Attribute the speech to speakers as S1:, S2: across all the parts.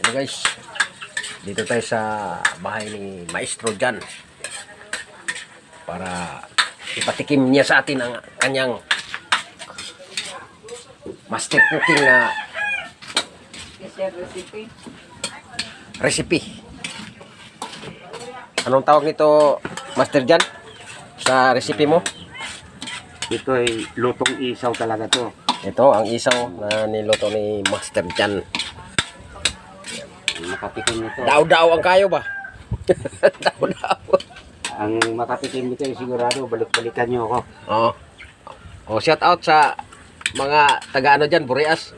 S1: Hello guys, dito tayo sa bahay ni Maestro Jan para ipatikim niya sa atin ang kanyang master cooking na recipe. Anong tawag nito, Master Jan, sa recipe mo?
S2: Ito ay lutong isaw talaga to.
S1: Ito ang isaw na niluto ni Master Jan.
S2: Makatikim nito.
S1: Daw-daw ang kayo ba? Daw-daw.
S2: Ang makatikim nito ay sigurado balik-balikan nyo ako.
S1: Oo. Oh, shout out sa mga taga-ano dyan, Boreas.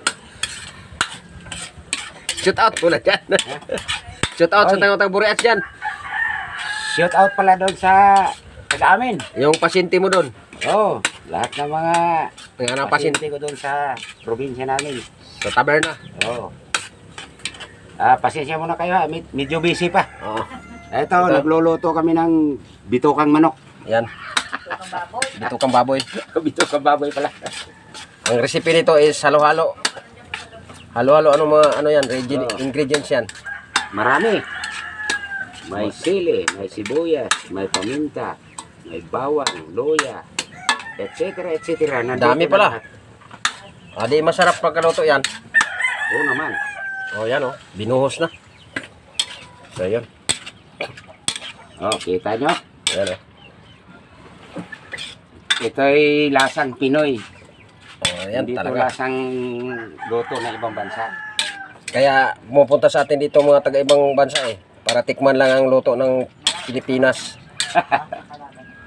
S1: Shout out pula dyan. Shout out sa taga Boreas dyan.
S2: Shout out pala doon sa taga-amin.
S1: Yung pasyente mo doon.
S2: Oh, lahat ng mga
S1: Ang pasyente
S2: ko doon sa probinsya namin.
S1: sa taberna.
S2: Oh. Pasensya muna kayo ha. Medyo busy pa.
S1: Oo.
S2: Ito, nagluluto kami ng bitokang manok.
S1: Yan. Dito kang baboy.
S2: Bitokang baboy pala.
S1: Ang recipe nito is halo-halo. Halo-halo, ano mga ano yan, ingredients yan.
S2: Marami. May sili, may sibuyas, may paminta, may bawang, luya, etc. etc.
S1: Dami pala. Di masarap pagkaluto yan.
S2: Oo naman.
S1: Oh, yan oh. Binuhos na. So, yan.
S2: Oh, kita nyo?
S1: Yan oh.
S2: Ito ay lasang Pinoy.
S1: Oh, yan
S2: Hindi ito
S1: talaga.
S2: lasang luto ng ibang bansa.
S1: Kaya pumupunta sa atin dito mga taga-ibang bansa eh. Para tikman lang ang luto ng Pilipinas.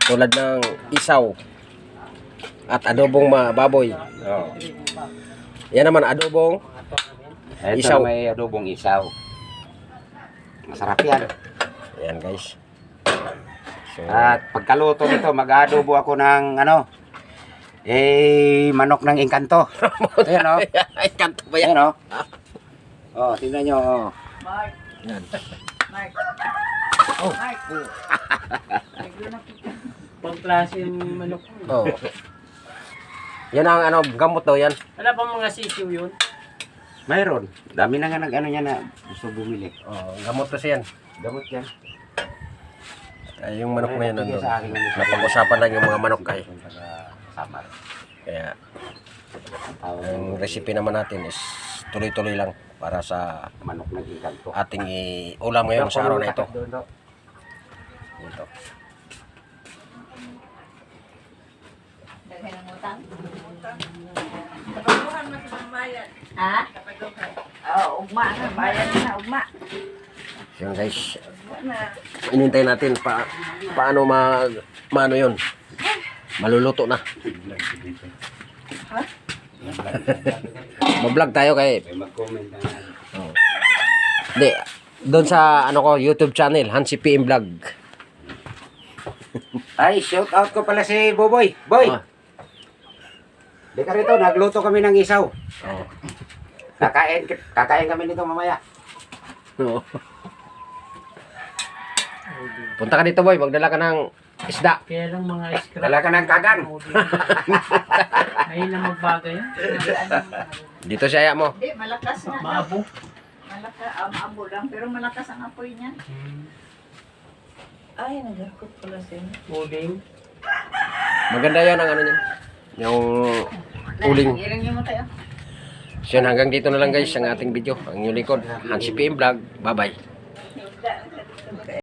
S1: Tulad ng isaw at adobong baboy.
S2: Oh.
S1: Yan naman adobong
S2: Ito
S1: isaw.
S2: may adobong isaw. Masarap yan.
S1: Ayan guys. So,
S2: At pagkaluto nito, mag-adobo ako ng manok ng engkanto. Ayan o.
S1: ay, kanto ba yan?
S2: Ayan o. Oh, tingnan nyo. Oh.
S1: Yan.
S2: Oh.
S3: Pangklase yung manok.
S1: Oh. Yan ang ano, gamot daw yan.
S3: Wala pa mga sisiw yun?
S2: Mayroon. Dami na nga nag-ano niya na gusto bumili.
S1: Oh, gamot kasi yan.
S2: Gamot yan.
S1: Ay, yung manok na yan nandun.
S2: Sa akin,
S1: Napag-usapan lang yung mga manok kay.
S2: Samar.
S1: Kaya ang recipe naman natin is tuloy-tuloy lang para sa
S2: Manok ng engkanto.
S1: ating ulam ngayon sa araw na ito. Ito.
S4: Daghan ng utang. Ha? Oo, ugma na. Bayan na, ugma.
S1: Yan guys. Inintay natin paano maano yun. Maluluto na. Mag-vlog tayo kay.
S2: May mag-comment na nga.
S1: Oh. Hindi, doon sa ano ko YouTube channel, Hansi PM Vlog.
S2: Ay, shout out ko pala si Boboy. Boy!
S1: Ah.
S2: Di ka rito, nagluto kami ng isaw.
S1: Oh.
S2: Kakain kami nito mamaya.
S1: Oo. Punta ka dito boy, magdala ka ng isda.
S3: Kaya lang mga scrap.
S2: Dala ka ng kagang.
S3: Ayun na magbagay yan.
S1: Dito siya mo.
S4: Hindi, malakas nga.
S3: Maabo.
S4: Malakas, maabo lang. Pero malakas ang apoy niya. Ay, nagakot pala siya.
S3: Uling.
S1: Maganda 'yan ang ano niya. Yung uling.
S4: Ilang niyo mo tayo.
S1: So, hanggang dito na lang guys ang ating video. Ang inyong likod, Hansi PM Vlog. Bye-bye.